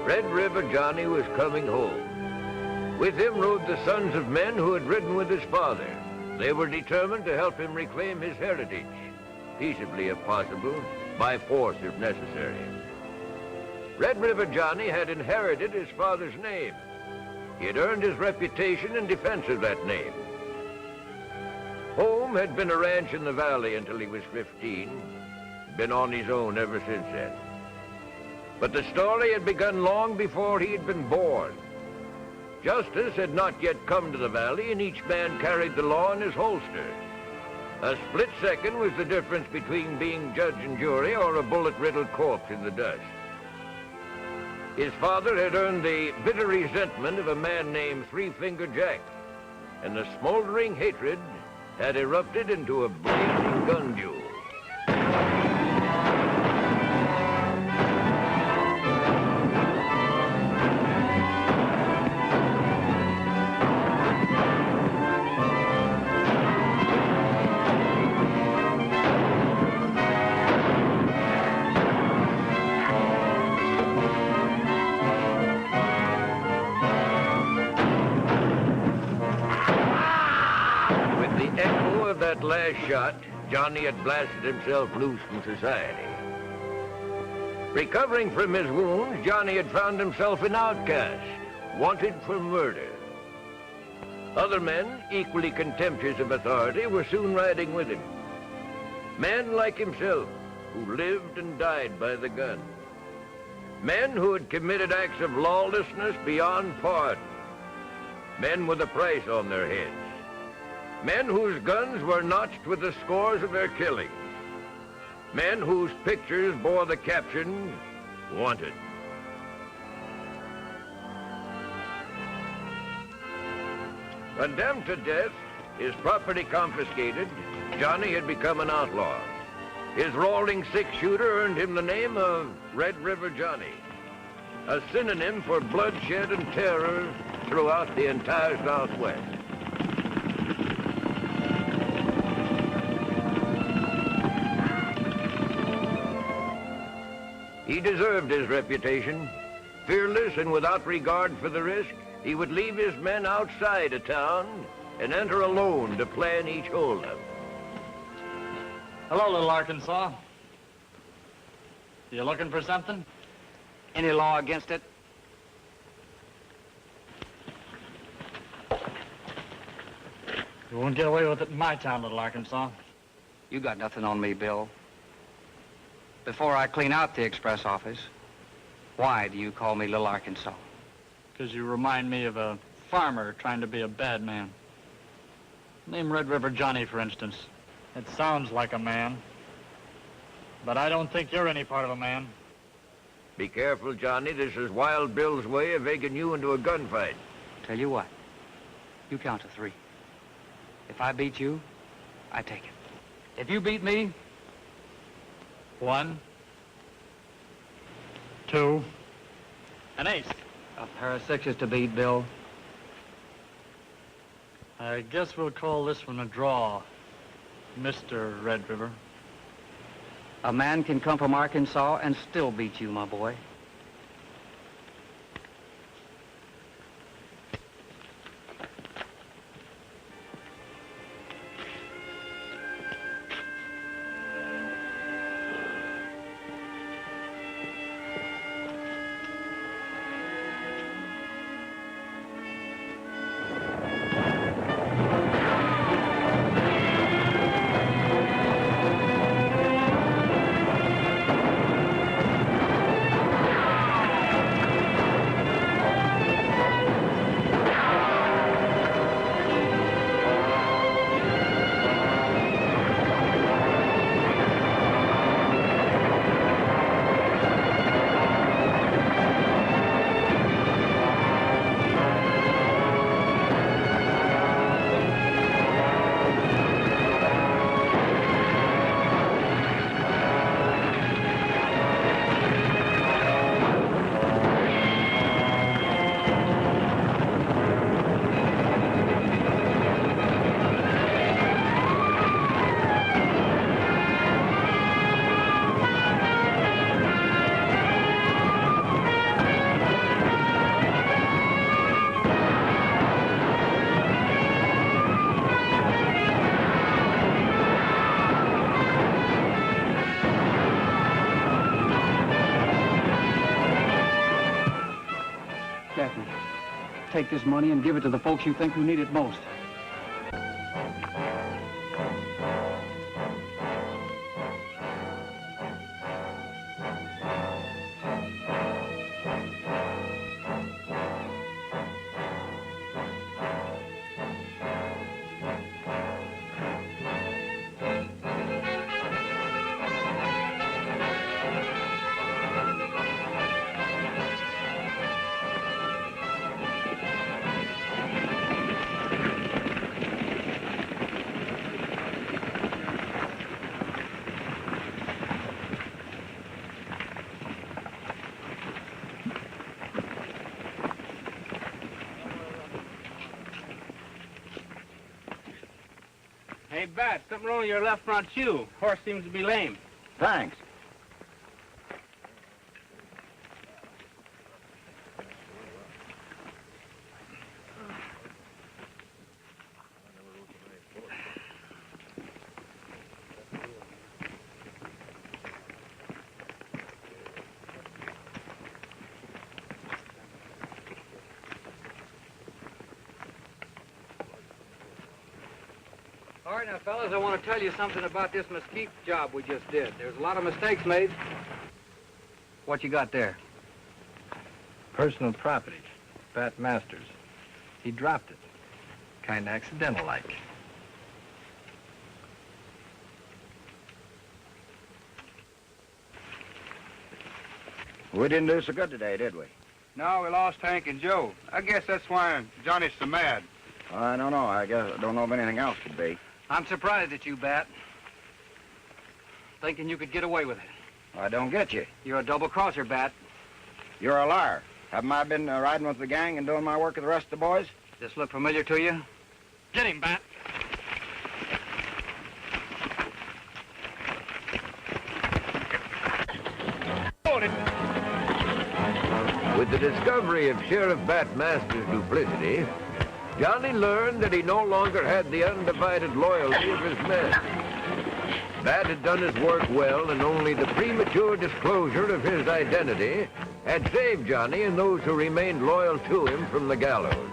Red River Johnny was coming home. With him rode the sons of men who had ridden with his father. They were determined to help him reclaim his heritage, peaceably if possible, by force if necessary. Red River Johnny had inherited his father's name. He had earned his reputation in defense of that name. Home had been a ranch in the valley until he was 15, been on his own ever since then. But the story had begun long before he had been born. Justice had not yet come to the valley, and each man carried the law in his holster. A split second was the difference between being judge and jury or a bullet-riddled corpse in the dust. His father had earned the bitter resentment of a man named Three-Finger Jack, and the smoldering hatred had erupted into a blazing gun duel. That last shot, Johnny had blasted himself loose from society. Recovering from his wounds, Johnny had found himself an outcast, wanted for murder. Other men, equally contemptuous of authority, were soon riding with him. Men like himself, who lived and died by the gun. Men who had committed acts of lawlessness beyond pardon. Men with a price on their heads. Men whose guns were notched with the scores of their killings. Men whose pictures bore the caption, "Wanted." Condemned to death, his property confiscated, Johnny had become an outlaw. His rolling six-shooter earned him the name of Red River Johnny, a synonym for bloodshed and terror throughout the entire Southwest. He deserved his reputation. Fearless and without regard for the risk, he would leave his men outside a town and enter alone to plan each holdup. Hello, little Arkansas. You looking for something? Any law against it? You won't get away with it in my town, little Arkansas. You got nothing on me, Bill. Before I clean out the express office, why do you call me Little Arkansas? Because you remind me of a farmer trying to be a bad man. Name Red River Johnny, for instance. It sounds like a man, but I don't think you're any part of a man. Be careful, Johnny. This is Wild Bill's way of egging you into a gunfight. Tell you what, you count to 3. If I beat you, I take it. If you beat me, 1, 2, an ace. A pair of 6s to beat, Bill. I guess we'll call this one a draw, Mr. Red River. A man can come from Arkansas and still beat you, my boy. take this money and give it to the folks you think who need it most. Hey, Bat, something wrong with your left front shoe. Horse seems to be lame. Thanks. All right, now, fellas, I want to tell you something about this mesquite job we just did. There's a lot of mistakes made. What you got there? Personal property. Bat Masters. He dropped it. Kind of accidental-like. We didn't do so good today, did we? No, we lost Hank and Joe. I guess that's why Johnny's so mad. I don't know. I don't know if anything else could be. I'm surprised at you, Bat. Thinking you could get away with it. I don't get you. You're a double-crosser, Bat. You're a liar. Haven't I been riding with the gang and doing my work with the rest of the boys? This look familiar to you? Get him, Bat. With the discovery of Sheriff Bat Masters' duplicity, Johnny learned that he no longer had the undivided loyalty of his men. Bat had done his work well, and only the premature disclosure of his identity had saved Johnny and those who remained loyal to him from the gallows.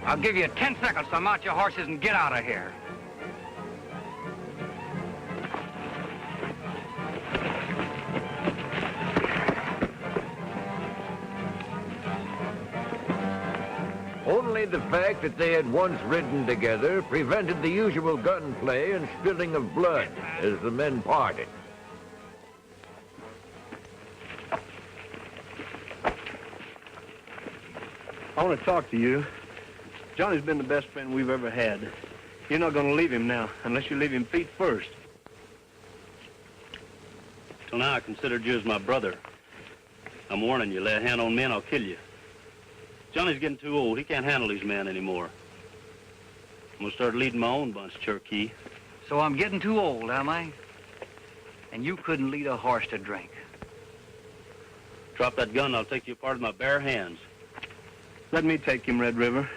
I'll give you 10 seconds to mount your horses and get out of here. Only the fact that they had once ridden together prevented the usual gunplay and spilling of blood as the men parted. I want to talk to you. Johnny's been the best friend we've ever had. You're not going to leave him now, unless you leave him feet first. Till now, I considered you as my brother. I'm warning you, lay a hand on me and I'll kill you. Johnny's getting too old. He can't handle these men anymore. I'm going to start leading my own bunch, Cherokee. So I'm getting too old, am I? And you couldn't lead a horse to drink. Drop that gun and I'll take you apart with my bare hands. Let me take him, Red River.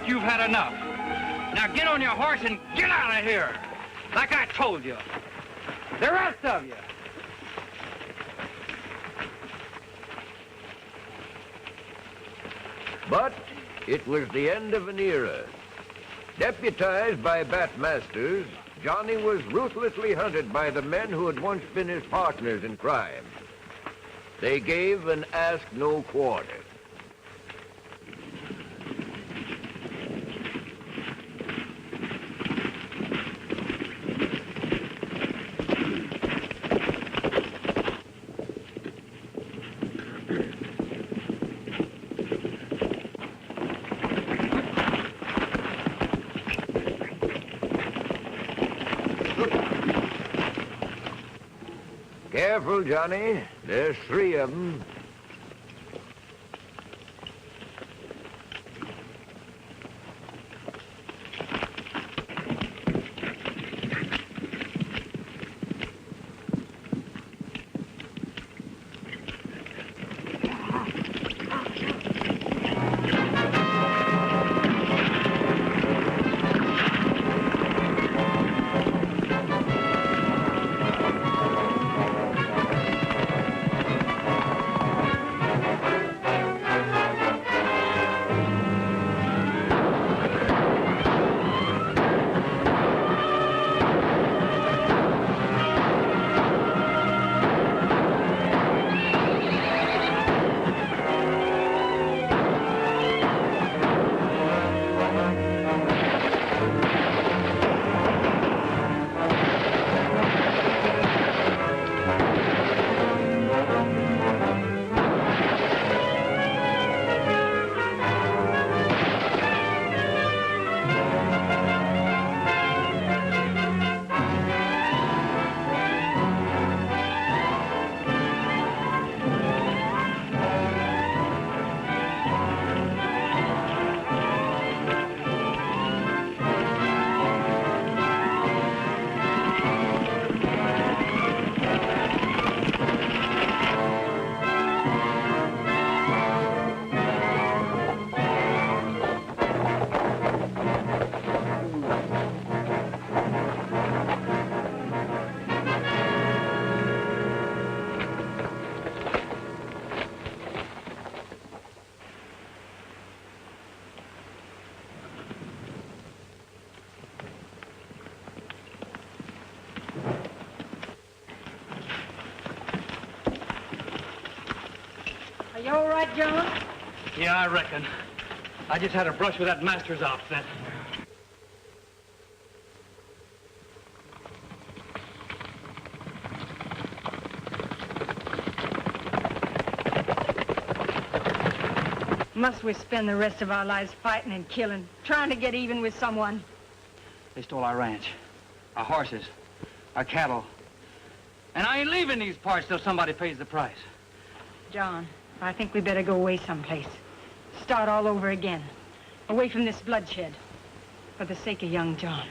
think you've had enough. Now get on your horse and get out of here, like I told you. The rest of you. But it was the end of an era. Deputized by Bat Masters, Johnny was ruthlessly hunted by the men who had once been his partners in crime. They gave and asked no quarter. Careful, Johnny. There's 3 of them. Are you all right, John? Yeah, I reckon. I just had a brush with that Masters outfit. Must we spend the rest of our lives fighting and killing, trying to get even with someone? They stole our ranch, our horses, our cattle. And I ain't leaving these parts till somebody pays the price. John, I think we better go away someplace. Start all over again. Away from this bloodshed. For the sake of young John.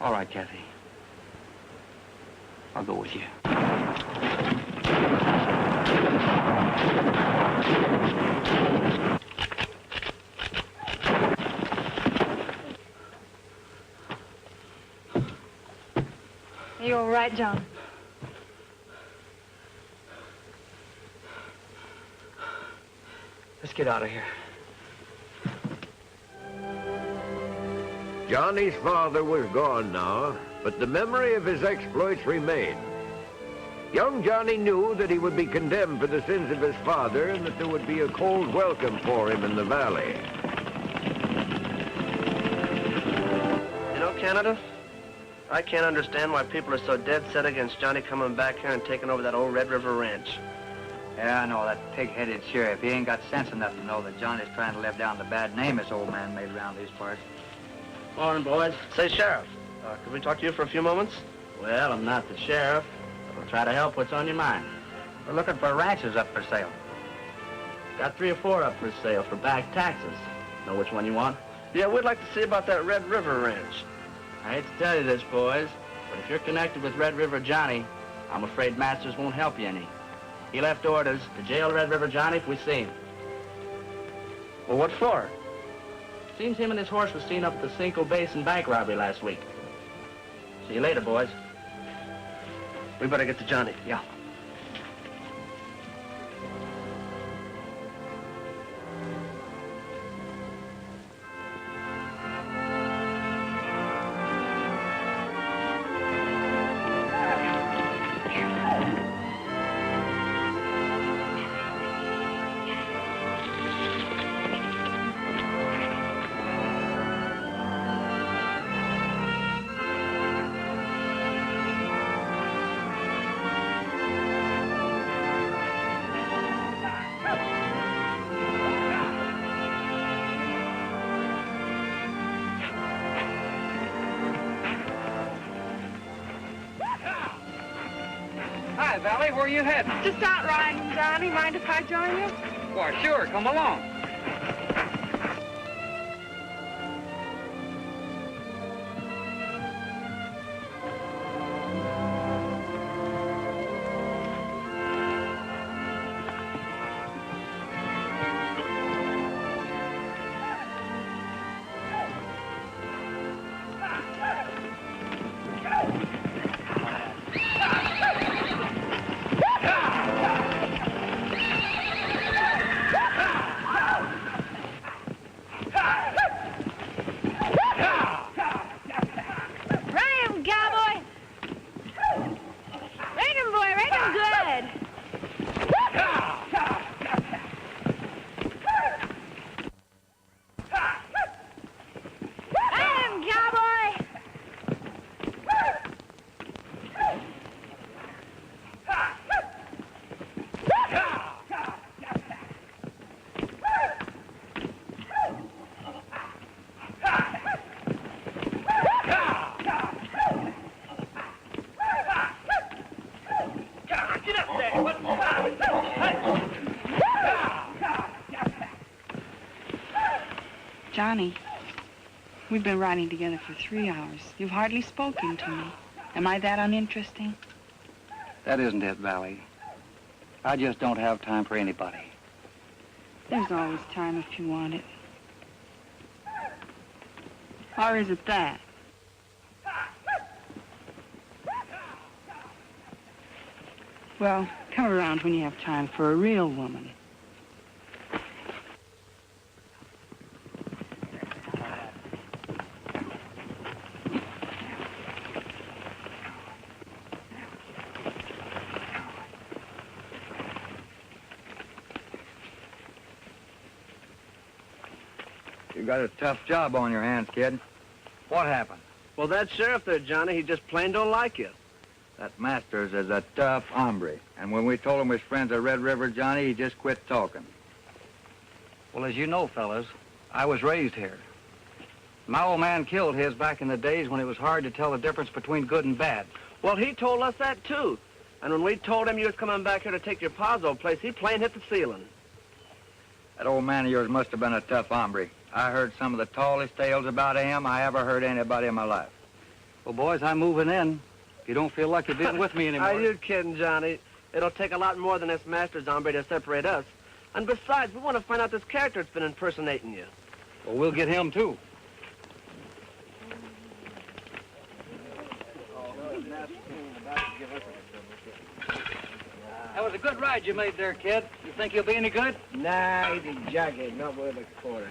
All right, Kathy. I'll go with you. Are you all right, John? Let's get out of here. Johnny's father was gone now, but the memory of his exploits remained. Young Johnny knew that he would be condemned for the sins of his father and that there would be a cold welcome for him in the valley. You know, Canada, I can't understand why people are so dead set against Johnny coming back here and taking over that old Red River ranch. Yeah, I know, that pig-headed sheriff. He ain't got sense enough to know that Johnny's trying to live down the bad name this old man made around these parts. Morning, boys. Say, Sheriff, could we talk to you for a few moments? Well, I'm not the sheriff. I'll try to help. What's on your mind? We're looking for ranches up for sale. Got 3 or 4 up for sale for back taxes. Know which one you want? Yeah, we'd like to see about that Red River ranch. I hate to tell you this, boys, but if you're connected with Red River Johnny, I'm afraid Masters won't help you any. He left orders to jail Red River Johnny if we see him. Well, what for? Seems him and his horse was seen up at the Cinco Basin bank robbery last week. See you later, boys. We better get to Johnny. Yeah. Hi, Valley. Where are you heading? Just out riding, Johnny. Mind if I join you? Why, sure. Come along. Ride him, cowboy! Ride him, boy. Ride him good. Ride him, cowboy! Johnny, we've been riding together for 3 hours. You've hardly spoken to me. Am I that uninteresting? That isn't it, Valley. I just don't have time for anybody. There's always time if you want it. Or is it that? Well, come around when you have time for a real woman. You got a tough job on your hands, kid. What happened? Well, that sheriff there, Johnny, he just plain don't like you. That Masters is a tough hombre. And when we told him we're friends of Red River Johnny, he just quit talking. Well, as you know, fellas, I was raised here. My old man killed his back in the days when it was hard to tell the difference between good and bad. Well, he told us that, too. And when we told him you was coming back here to take your pa's old place, he plain hit the ceiling. That old man of yours must have been a tough hombre. I heard some of the tallest tales about him I ever heard anybody in my life. Well, boys, I'm moving in. If you don't feel like you're being with me anymore. Are you kidding, Johnny? It'll take a lot more than this Masters hombre to separate us. And besides, we want to find out this character that's been impersonating you. Well, we'll get him, too. That was a good ride you made there, kid. You think you'll be any good? Nah, he's a jughead, not worth a quarter.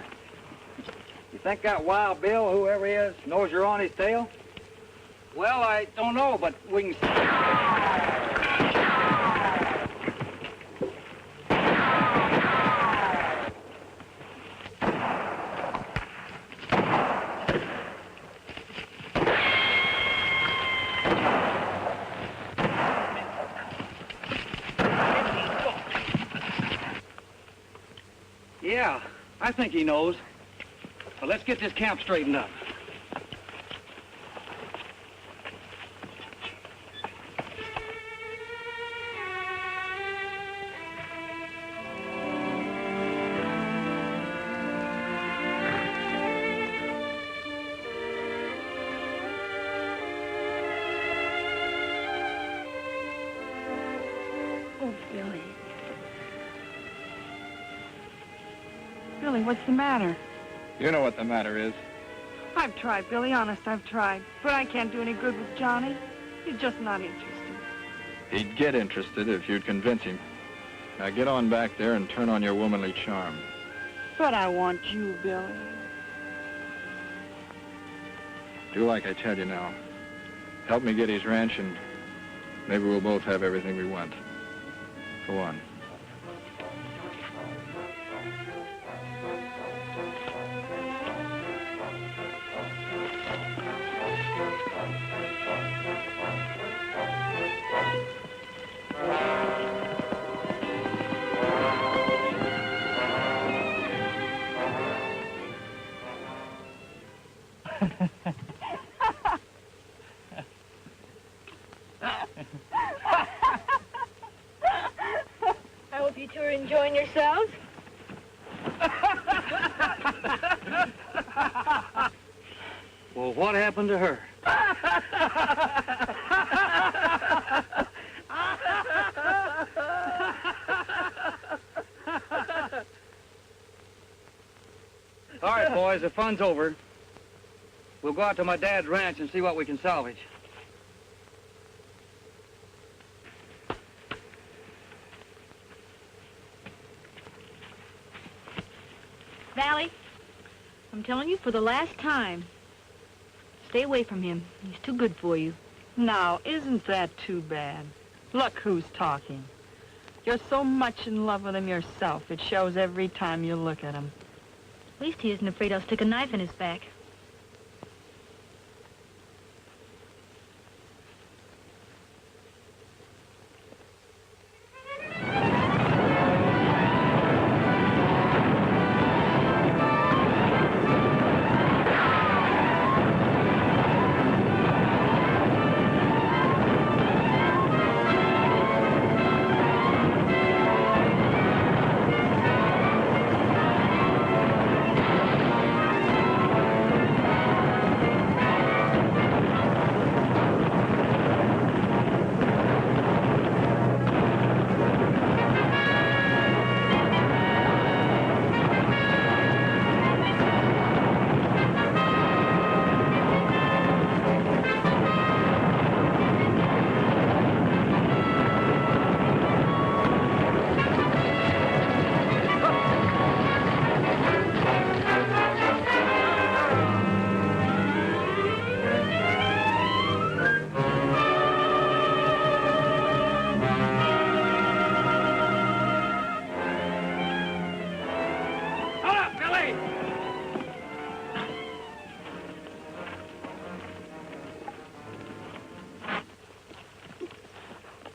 You think that Wild Bill, whoever he is, knows you're on his tail? Well, I don't know, but we can... Yeah, I think he knows. But let's get this camp straightened up. Billy. Billy, what's the matter? You know what the matter is. I've tried, Billy. Honest, I've tried. But I can't do any good with Johnny. He's just not interested. He'd get interested if you'd convince him. Now get on back there and turn on your womanly charm. But I want you, Billy. Do like I tell you now. Help me get his ranch and maybe we'll both have everything we want. Go on. I hope you two are enjoying yourselves. Well, what happened to her? All right, boys, the fun's over. We'll go out to my dad's ranch and see what we can salvage. Valley, I'm telling you for the last time, stay away from him. He's too good for you. Now, isn't that too bad? Look who's talking. You're so much in love with him yourself. It shows every time you look at him. At least he isn't afraid I'll stick a knife in his back.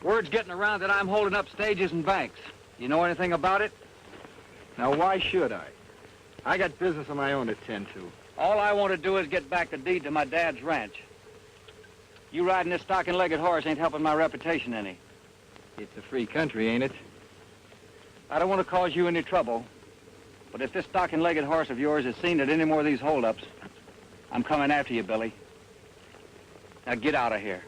Word's getting around that I'm holding up stages and banks. You know anything about it? Now, why should I? I got business of my own to tend to. All I want to do is get back the deed to my dad's ranch. You riding this stocking-legged horse ain't helping my reputation any. It's a free country, ain't it? I don't want to cause you any trouble, but if this stocking-legged horse of yours is seen at any more of these holdups, I'm coming after you, Billy. Now get out of here.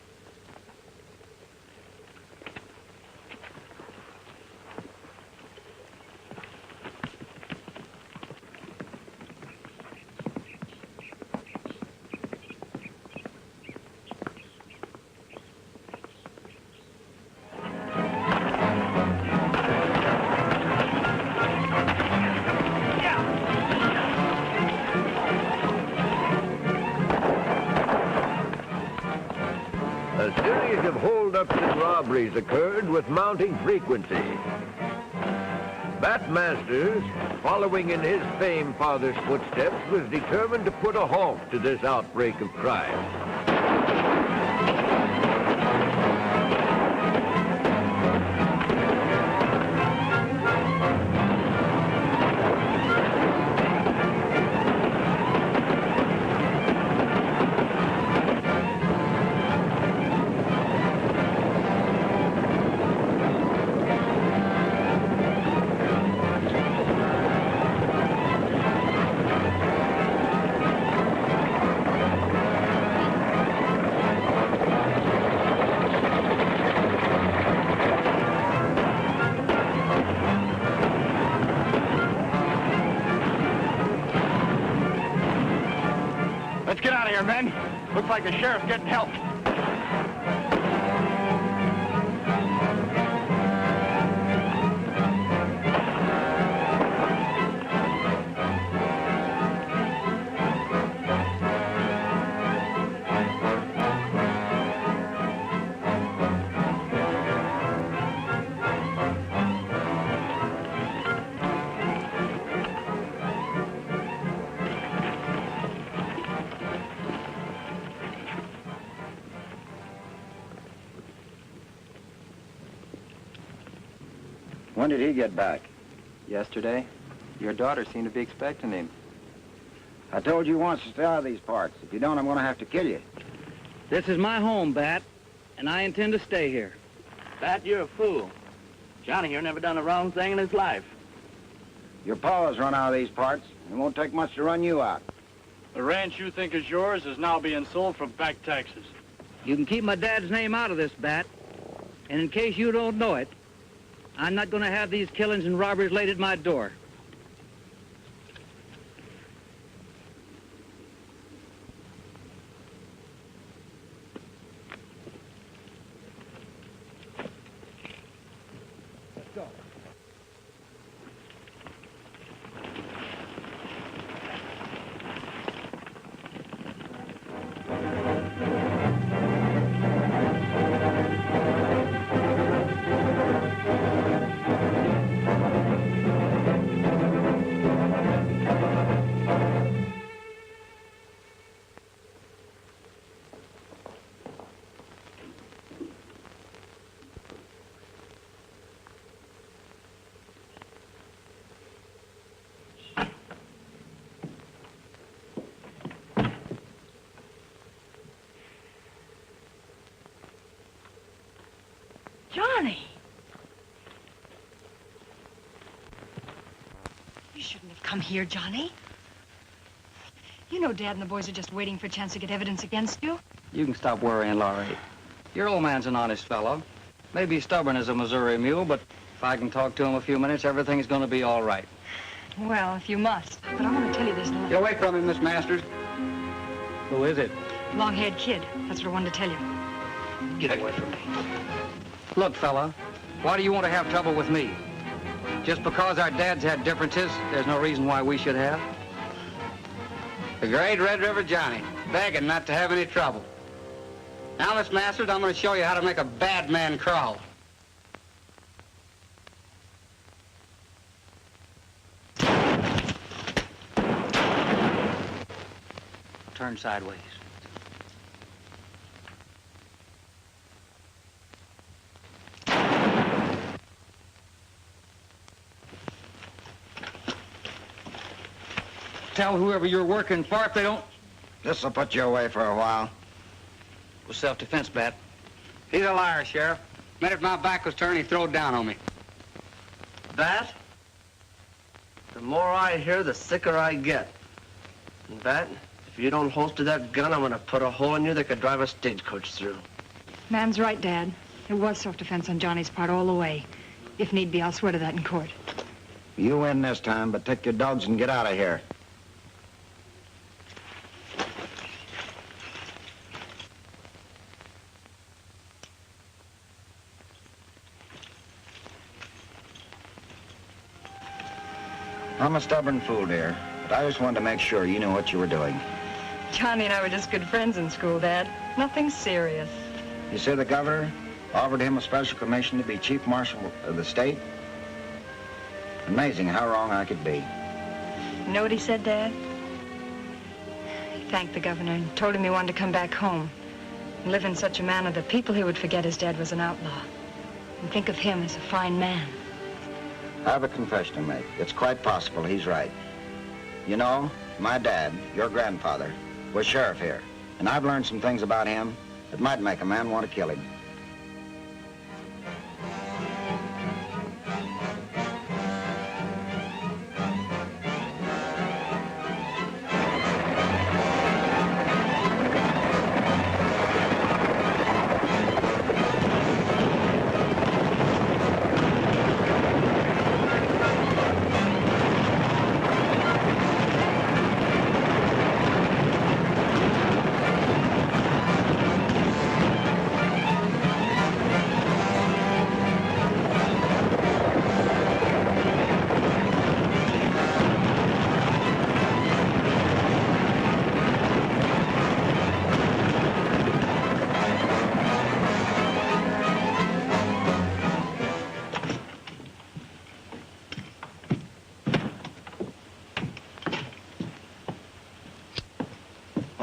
A series of holdups and robberies occurred with mounting frequency. Bat Masters, following in his famed father's footsteps, was determined to put a halt to this outbreak of crime. get out of here, men. Looks like the sheriff's getting help. When did he get back? Yesterday. Your daughter seemed to be expecting him. I told you once to stay out of these parts. If you don't, I'm going to have to kill you. This is my home, Bat, and I intend to stay here. Bat, you're a fool. Johnny here never done a wrong thing in his life. Your pa has run out of these parts. It won't take much to run you out. The ranch you think is yours is now being sold for back taxes. You can keep my dad's name out of this, Bat. And in case you don't know it, I'm not going to have these killings and robberies laid at my door. Let's go. Johnny! You shouldn't have come here, Johnny. You know Dad and the boys are just waiting for a chance to get evidence against you. You can stop worrying, Laurie. Your old man's an honest fellow. Maybe stubborn as a Missouri mule, but if I can talk to him a few minutes, everything's going to be all right. Well, if you must. But I want to tell you this now. Get away from him, Miss Masters. Who is it? Long-haired kid. That's what I wanted to tell you. Get away from me. Look, fella, why do you want to have trouble with me? Just because our dads had differences, there's no reason why we should have. The great Red River Johnny, begging not to have any trouble. Now, Miss Masters, I'm going to show you how to make a bad man crawl. Turn sideways. Tell whoever you're working for if they don't... This'll put you away for a while. It was self-defense, Bat. He's a liar, Sheriff. Minute my back was turned, he throwed down on me. Bat? The more I hear, the sicker I get. And Bat, if you don't holster that gun, I'm gonna put a hole in you that could drive a stagecoach through. Man's right, Dad. It was self-defense on Johnny's part all the way. If need be, I'll swear to that in court. You win this time, but take your dogs and get out of here. I'm a stubborn fool, dear, but I just wanted to make sure you knew what you were doing. Johnny and I were just good friends in school, Dad. Nothing serious. You say the governor offered him a special commission to be chief marshal of the state? Amazing how wrong I could be. You know what he said, Dad? He thanked the governor and told him he wanted to come back home and live in such a manner that people he would forget his dad was an outlaw and think of him as a fine man. I have a confession to make. It's quite possible he's right. You know, my dad, your grandfather, was sheriff here, and I've learned some things about him that might make a man want to kill him.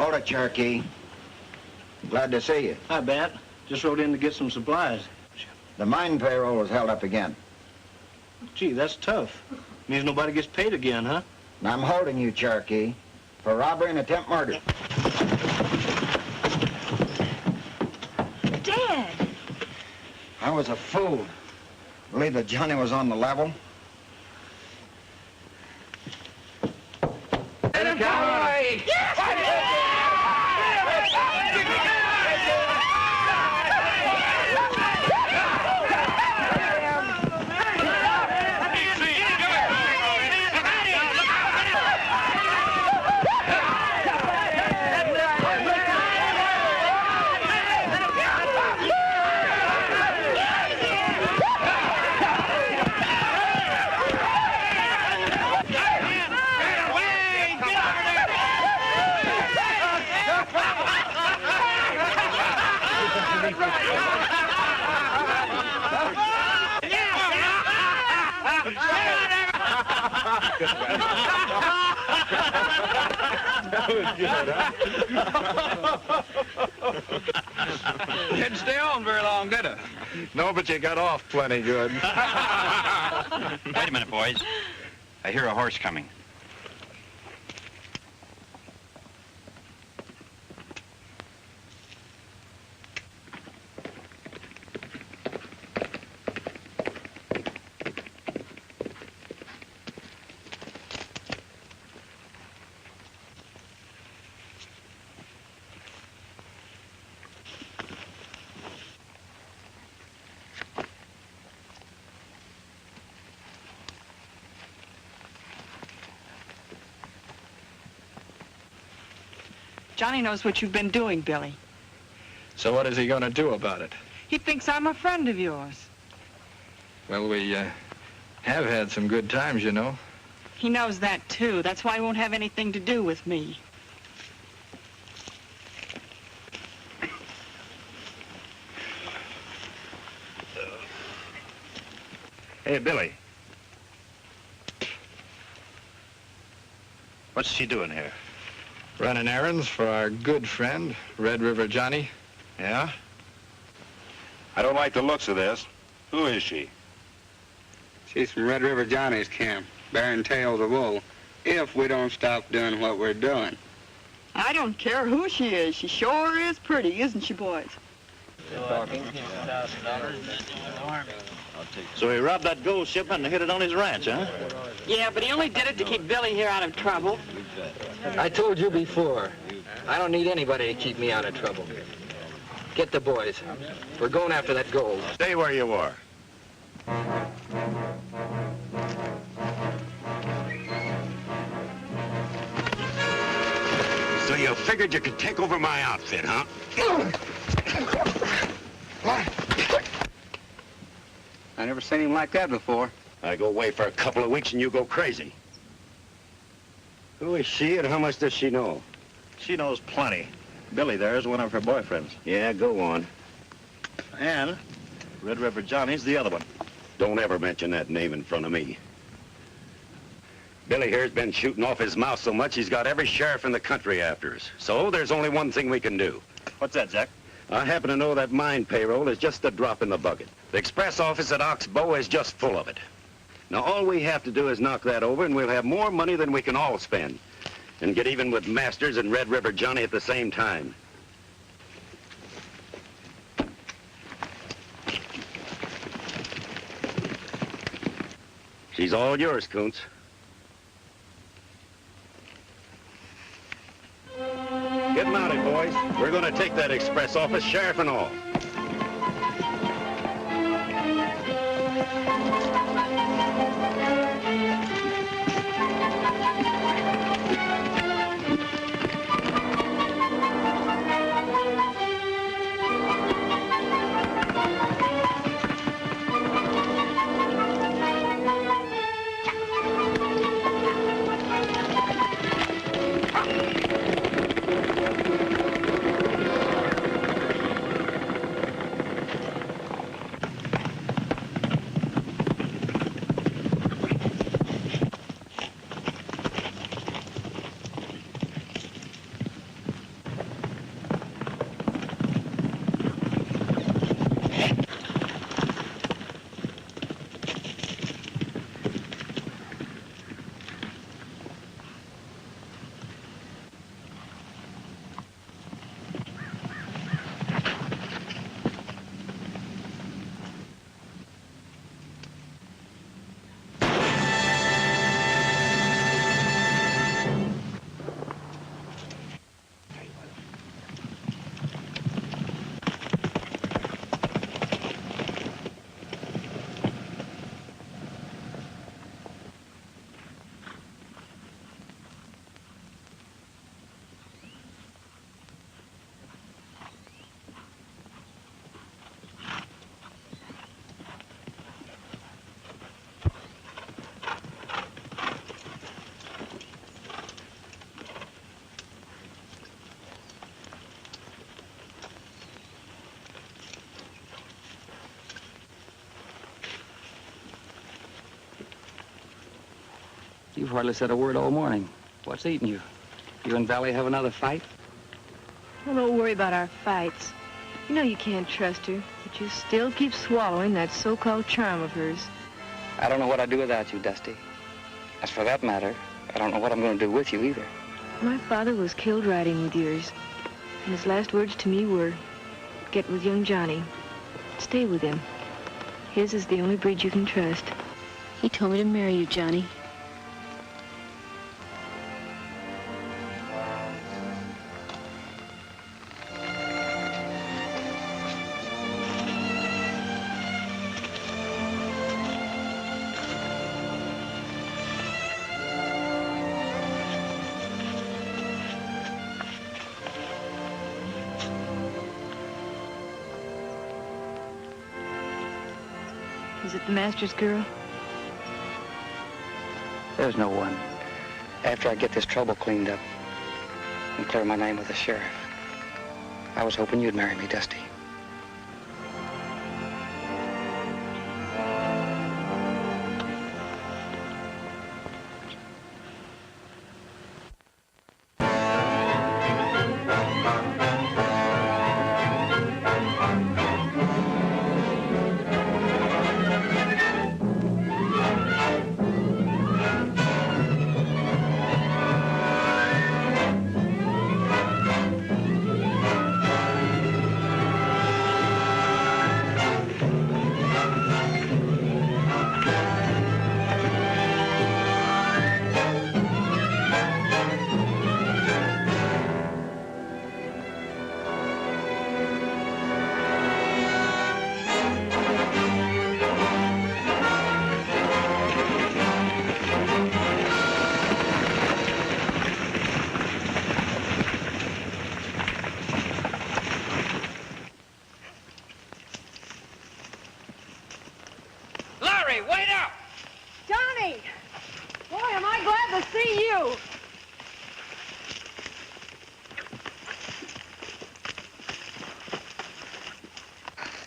Hold it, Cherokee. Glad to see you. Hi, Bat. Just rode in to get some supplies. The mine payroll was held up again. Gee, that's tough. Means nobody gets paid again, huh? And I'm holding you, Cherokee, for robbery and attempt murder. Dad! I was a fool. Believe that Johnny was on the level. Cowboy! That was good, huh? Didn't stay on very long, did it? No, but you got off plenty good. Wait a minute, boys. I hear a horse coming. Johnny knows what you've been doing, Billy. So what is he going to do about it? He thinks I'm a friend of yours. Well, we have had some good times, you know. He knows that, too. That's why he won't have anything to do with me. Hey, Billy. What's she doing here? Running errands for our good friend, Red River Johnny. Yeah? I don't like the looks of this. Who is she? She's from Red River Johnny's camp, bearing tails of wool, if we don't stop doing what we're doing. I don't care who she is. She sure is pretty, isn't she, boys? So he robbed that gold shipment and hid it on his ranch, huh? Yeah, but he only did it to keep Billy here out of trouble. I told you before, I don't need anybody to keep me out of trouble. Get the boys. We're going after that gold. Stay where you are. So you figured you could take over my outfit, huh? I never seen him like that before. I go away for a couple of weeks and you go crazy. Who is she and how much does she know? She knows plenty. Billy there is one of her boyfriends. Yeah, go on. And Red River Johnny's the other one. Don't ever mention that name in front of me. Billy here's been shooting off his mouth so much he's got every sheriff in the country after us. So there's only one thing we can do. What's that, Jack? I happen to know that mine payroll is just a drop in the bucket. The express office at Oxbow is just full of it. Now, all we have to do is knock that over, and we'll have more money than we can all spend. And get even with Masters and Red River Johnny at the same time. She's all yours, Kuntz. Get mounted, boys. We're going to take that express office, sheriff and all. You've hardly said a word all morning. What's eating you? You and Valley have another fight? Well, don't worry about our fights. You know you can't trust her, but you still keep swallowing that so-called charm of hers. I don't know what I'd do without you, Dusty. As for that matter, I don't know what I'm going to do with you either. My father was killed riding with yours, and his last words to me were, get with young Johnny. Stay with him. His is the only breed you can trust. He told me to marry you, Johnny. Is it the master's girl? There's no one. After I get this trouble cleaned up and clear my name with the sheriff, I was hoping you'd marry me, Dusty.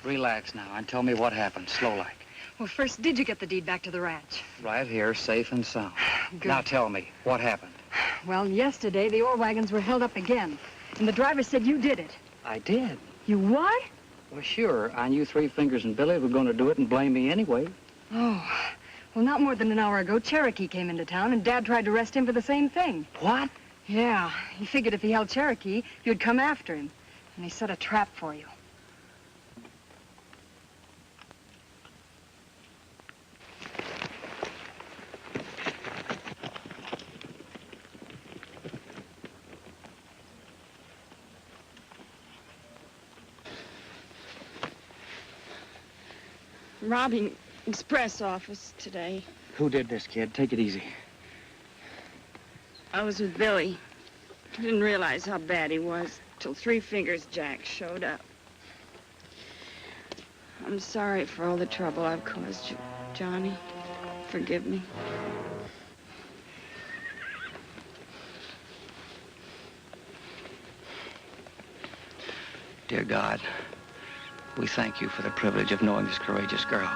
Relax now and tell me what happened, slow-like. Well, first, did you get the deed back to the ranch? Right here, safe and sound. Good. Now tell me, what happened? Well, yesterday, the ore wagons were held up again, and the driver said you did it. I did. You what? Well, sure. I knew Three Fingers and Billy were going to do it and blame me anyway. Oh, well, not more than an hour ago, Cherokee came into town, and Dad tried to arrest him for the same thing. What? Yeah, he figured if he held Cherokee, you'd come after him, and he set a trap for you. Robbing express office today. Who did this, kid? Take it easy. I was with Billy. I didn't realize how bad he was till Three Fingers Jack showed up. I'm sorry for all the trouble I've caused you, Johnny. Forgive me. Dear God, we thank you for the privilege of knowing this courageous girl.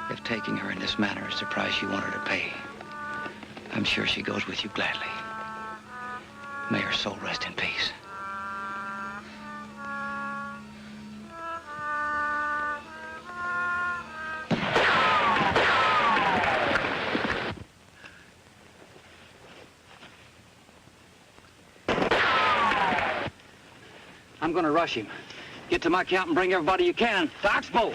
If taking her in this manner is the price you want her to pay, I'm sure she goes with you gladly. May her soul rest in peace. I'm going to rush him. Get to my camp and bring everybody you can to Oxbow.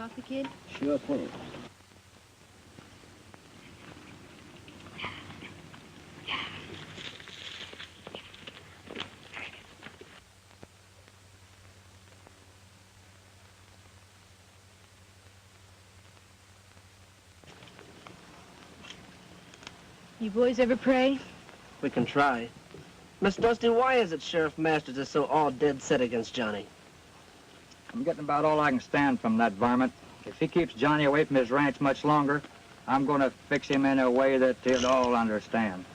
coffee, kid? Sure thing. You boys ever pray? We can try. Miss Dusty, why is it Sheriff Masters is so all dead set against Johnny? I'm getting about all I can stand from that varmint. If he keeps Johnny away from his ranch much longer, I'm going to fix him in a way that he'll all understand.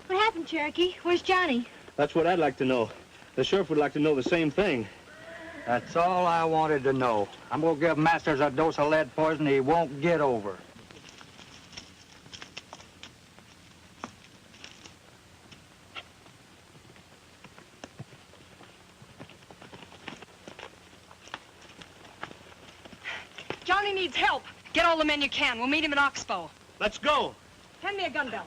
What happened, Cherokee? Where's Johnny? That's what I'd like to know. The sheriff would like to know the same thing. That's all I wanted to know. I'm going to give Masters a dose of lead poison he won't get over. Johnny needs help. Get all the men you can. We'll meet him at Oxbow. Let's go. Hand me a gun belt.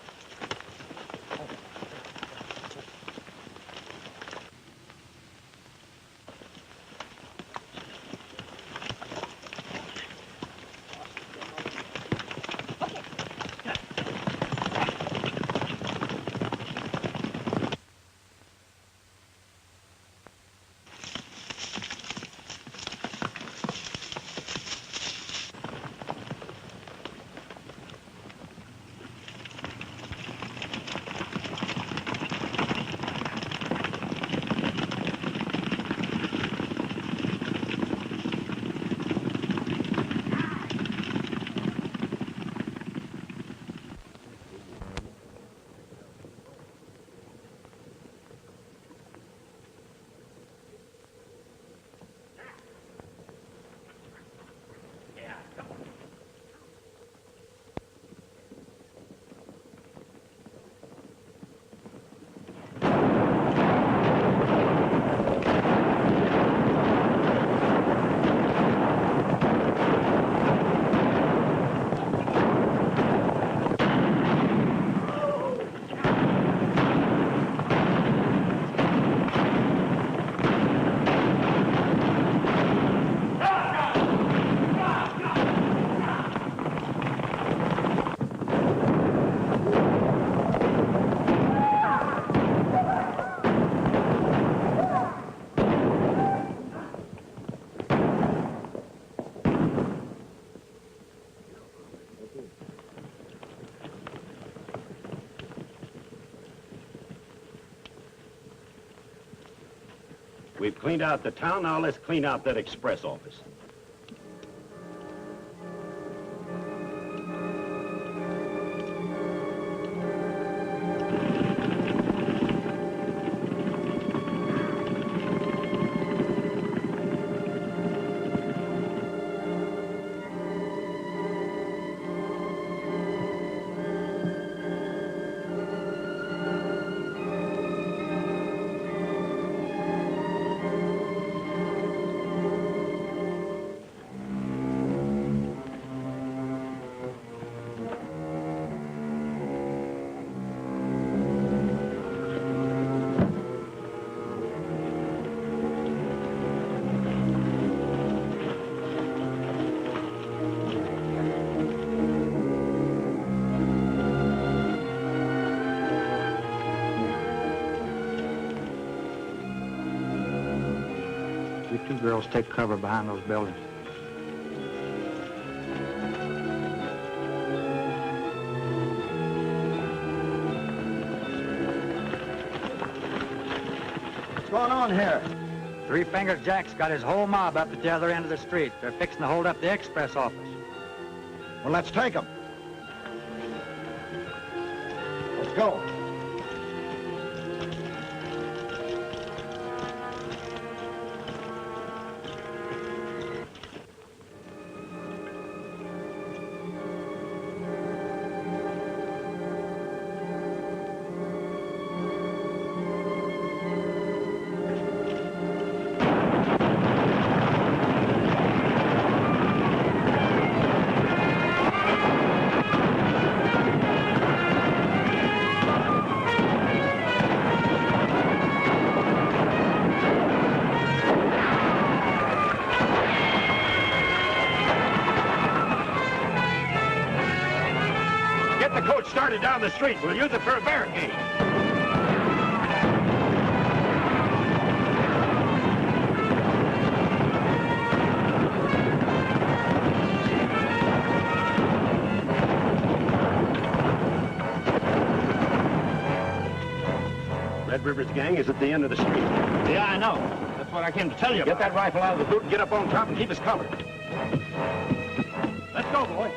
We've cleaned out the town, now let's clean out that express office. You two girls take cover behind those buildings. What's going on here? Three Fingers Jack's got his whole mob up at the other end of the street. They're fixing to hold up the express office. Well, let's take them. Let's go. cart it down the street. We'll use it for a barricade. Red River's gang is at the end of the street. Yeah, I know. That's what I came to tell you about. Get that rifle out of the boot and get up on top and keep us covered. Let's go, boy.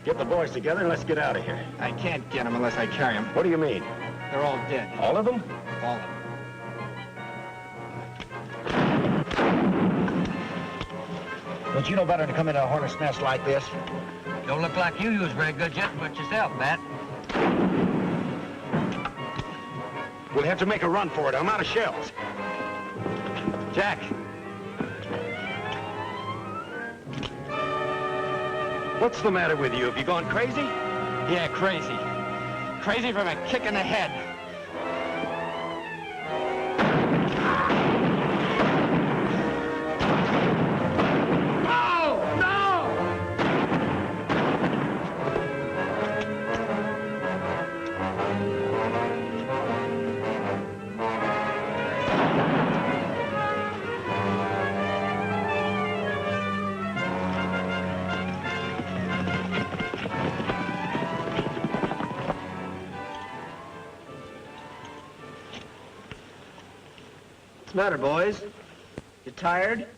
Get the boys together and let's get out of here. I can't get them unless I carry them. What do you mean? They're all dead. All of them? All of them. Don't you know better than to come into a hornet's nest like this? Don't look like you use very good judgment but yourself, Bat. We'll have to make a run for it. I'm out of shells. Jack. What's the matter with you? Have you gone crazy? Yeah, crazy. Crazy from a kick in the head. What's the matter, boys? You tired?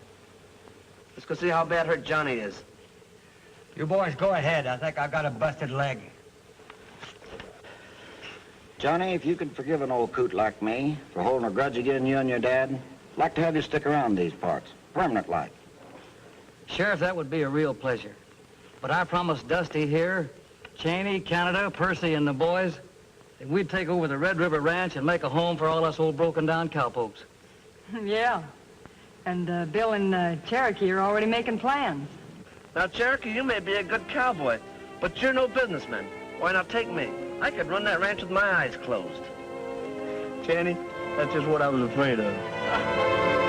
Let's go see how bad hurt Johnny is. You boys go ahead. I think I've got a busted leg. Johnny, if you could forgive an old coot like me for holding a grudge against you and your dad, I'd like to have you stick around these parts, permanent like. Sheriff, that would be a real pleasure. But I promised Dusty here, Cheney, Canada, Percy, and the boys that we'd take over the Red River Ranch and make a home for all us old broken-down cowpokes. Yeah. And Bill and Cherokee are already making plans. Now, Cherokee, you may be a good cowboy, but you're no businessman. Why not take me? I could run that ranch with my eyes closed. Channy, that's just what I was afraid of.